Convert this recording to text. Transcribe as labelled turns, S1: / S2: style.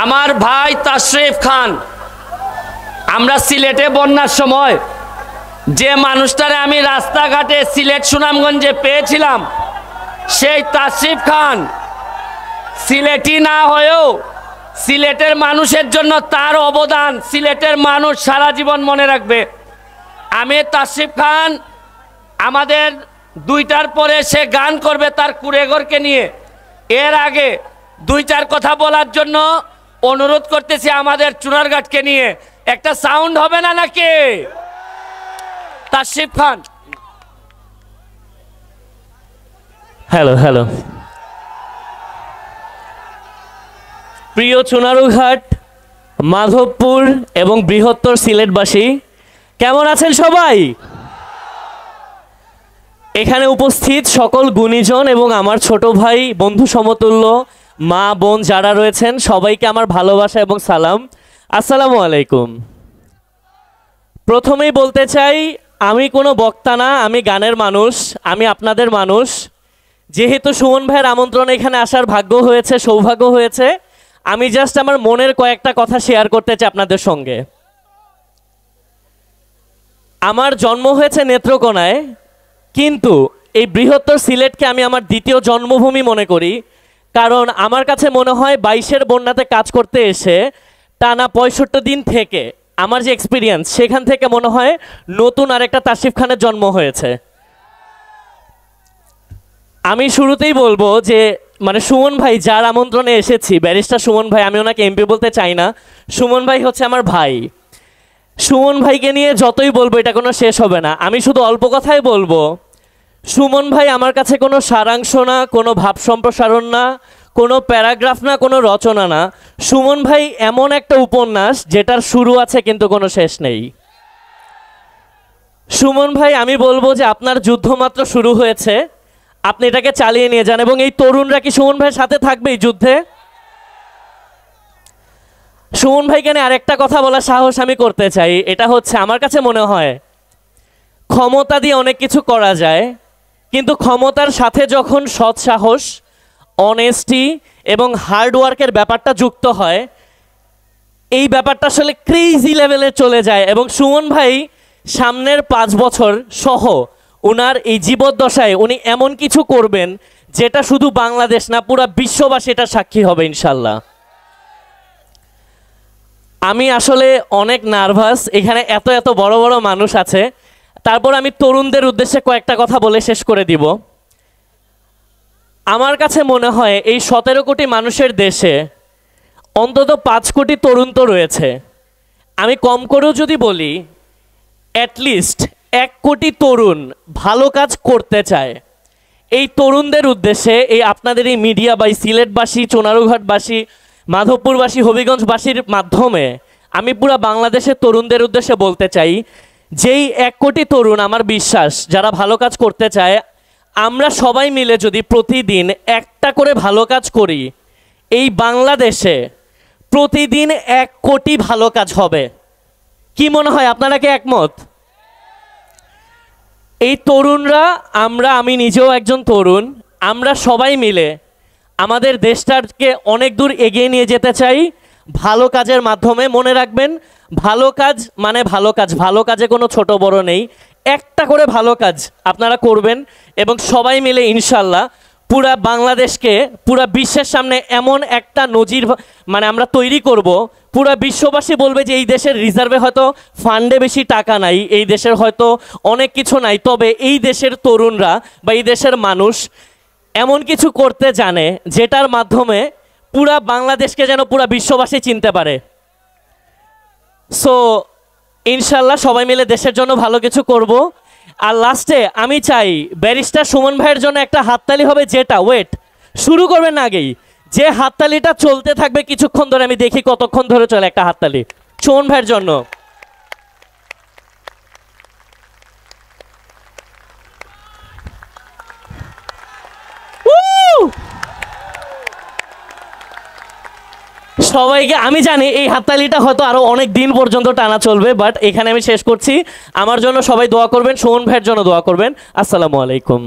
S1: আমার ভাই তাশরিফ খান, আমরা সিলেটে বন্যার সময় যে মানুষটারে আমি রাস্তাঘাটে সিলেট সুনামগঞ্জে পেয়েছিলাম, সেই তাশরিফ খান সিলেটি না হয়েও সিলেটের মানুষের জন্য তার অবদান সিলেটের মানুষ সারা জীবন মনে রাখবে। আমি তাশরিফ খান, আমাদের 2টার পরে সে গান করবে তার কুড়েঘরকে নিয়ে। এর আগে 2-4 কথা বলার জন্য অনুরোধ করতেছি আমাদের চুনারঘাটকে নিয়ে। একটা সাউন্ড হবে না নাকি? তাশরিফ খান।
S2: হ্যালো হ্যালো, প্রিয় চুনারুঘাট, মাধবপুর এবং বৃহত্তর সিলেটবাসী, কেমন আছেন সবাই? এখানে উপস্থিত সকল গুণীজন এবং আমার ছোট ভাই, বন্ধু সমতুল্য, মা বোন যারা রয়েছেন, সবাইকে আমার ভালোবাসা এবং সালাম। আসসালামু আলাইকুম। প্রথমেই বলতে চাই, আমি কোনো বক্তা না, আমি গানের মানুষ, আমি আপনাদের মানুষ। যেহেতু সুমন ভাইয়ের আমন্ত্রণে এখানে আসার ভাগ্য হয়েছে, সৌভাগ্য হয়েছে, আমি জাস্ট আমার মনের কয়েকটা কথা শেয়ার করতে চাই আপনাদের সঙ্গে। আমার জন্ম হয়েছে নেত্রকোনায়, কিন্তু এই বৃহত্তর সিলেটকে আমি আমার দ্বিতীয় জন্মভূমি মনে করি। কারণ আমার কাছে মনে হয় 22-এর বন্যাতে কাজ করতে এসে টানা 65 দিন থেকে আমার যে এক্সপিরিয়েন্স, সেখান থেকে মনে হয় নতুন আরেকটা তাশরিফ খানের জন্ম হয়েছে। আমি শুরুতেই বলবো যে সুমন ভাই যার আমন্ত্রণে এসেছি, ব্যারিস্টার সুমন ভাই, আমি ওনাকে এমপি বলতে চাই না, সুমন ভাই হচ্ছে আমার ভাই। সুমন ভাইকে নিয়ে যতই বলবো এটা কোনো শেষ হবে না। আমি শুধু অল্প কথাই বলবো, সুমন ভাই আমার কাছে কোনো সারাংশ না, কোনো ভাব সম্প্রসারণ না, কোনো প্যারাগ্রাফ না, কোনো রচনা না। সুমন ভাই এমন একটা উপন্যাস যেটার শুরু আছে কিন্তু কোনো শেষ নেই। সুমন ভাই, আমি বলবো যে আপনার যুদ্ধ মাত্র শুরু হয়েছে, আপনি এটাকে চালিয়ে নিয়ে যান। এবং এই তরুণরা কি সুমন ভাইয়ের সাথে থাকবে এই যুদ্ধে? সুমন ভাইকে নিয়ে আরেকটা কথা বলার সাহস আমি করতে চাই, এটা হচ্ছে আমার কাছে মনে হয় ক্ষমতা দিয়ে অনেক কিছু করা যায়, কিন্তু ক্ষমতার সাথে যখন সৎ সাহস, অনেস্টি এবং হার্ডওয়ার্কের ব্যাপারটা যুক্ত হয়, এই ব্যাপারটা আসলে ক্রেজি লেভেলে চলে যায়। এবং সুমন ভাই সামনের 5 বছর সহ ওনার এই জীবদ্দশায় উনি এমন কিছু করবেন যেটা শুধু বাংলাদেশ না, পুরো বিশ্ববাসী এটা সাক্ষী হবে ইনশাল্লাহ। আমি আসলে অনেক নার্ভাস, এখানে এত এত বড় বড় মানুষ আছে। তারপর আমি তরুণদের উদ্দেশ্যে কয়েকটা কথা বলে শেষ করে দিব। আমার কাছে মনে হয় এই 17 কোটি মানুষের দেশে অন্তত 5 কোটি তরুণ তো রয়েছে। আমি কম করেও যদি বলি, অ্যাটলিস্ট 1 কোটি তরুণ ভালো কাজ করতে চায়। এই তরুণদের উদ্দেশ্যে এই আপনাদের এই মিডিয়া বা সিলেটবাসী, চুনারুঘাটবাসী, মাধবপুরবাসী, হবিগঞ্জবাসীর মাধ্যমে আমি পুরো বাংলাদেশের তরুণদের উদ্দেশ্যে বলতে চাই, যেই 1 কোটি তরুণ আমার বিশ্বাস যারা ভালো কাজ করতে চায়, আমরা সবাই মিলে যদি প্রতিদিন একটা করে ভালো কাজ করি, এই বাংলাদেশে প্রতিদিন 1 কোটি ভালো কাজ হবে। কি মনে হয়, আপনারা কি একমত? এই তরুণরা, আমি নিজেও একজন তরুণ, আমরা সবাই মিলে আমাদের দেশটাকে অনেক দূর এগিয়ে নিয়ে যেতে চাই ভালো কাজের মাধ্যমে। মনে রাখবেন, ভালো কাজ মানে ভালো কাজ, ভালো কাজে কোনো ছোট বড় নেই। একটা করে ভালো কাজ আপনারা করবেন এবং সবাই মিলে ইনশাল্লাহ পুরা বাংলাদেশকে পুরা বিশ্বের সামনে এমন একটা নজির আমরা তৈরি করব, পুরা বিশ্ববাসী বলবে যে এই দেশের রিজার্ভে হয়তো ফান্ডে বেশি টাকা নাই, এই দেশের হয়তো অনেক কিছু নাই, তবে এই দেশের তরুণরা বা এই দেশের মানুষ এমন কিছু করতে জানে যেটার মাধ্যমে পুরা বাংলাদেশকে যেন পুরা বিশ্ববাসী চিনতে পারে। সো ইনশাল্লাহ সবাই মিলে দেশের জন্য ভালো কিছু করব। আর লাস্টে আমি চাই ব্যারিস্টার সুমন ভাইয়ের জন্য একটা হাততালি হবে, যেটা শুরু করবেন না আগেই, যে হাততালিটা চলতে থাকবে কিছুক্ষণ ধরে, আমি দেখি কতক্ষণ ধরে চলে একটা হাততালি সুমন ভাইয়ের জন্য। সবাইকে আমি জানি এই হাততালিটা হয়তো আরো অনেক দিন পর্যন্ত টানা চলবে, বাট এখানে আমি শেষ করছি। আমার জন্য সবাই দোয়া করবেন, সুমন ভাইয়ের জন্য দোয়া করবেন। আসসালামু আলাইকুম।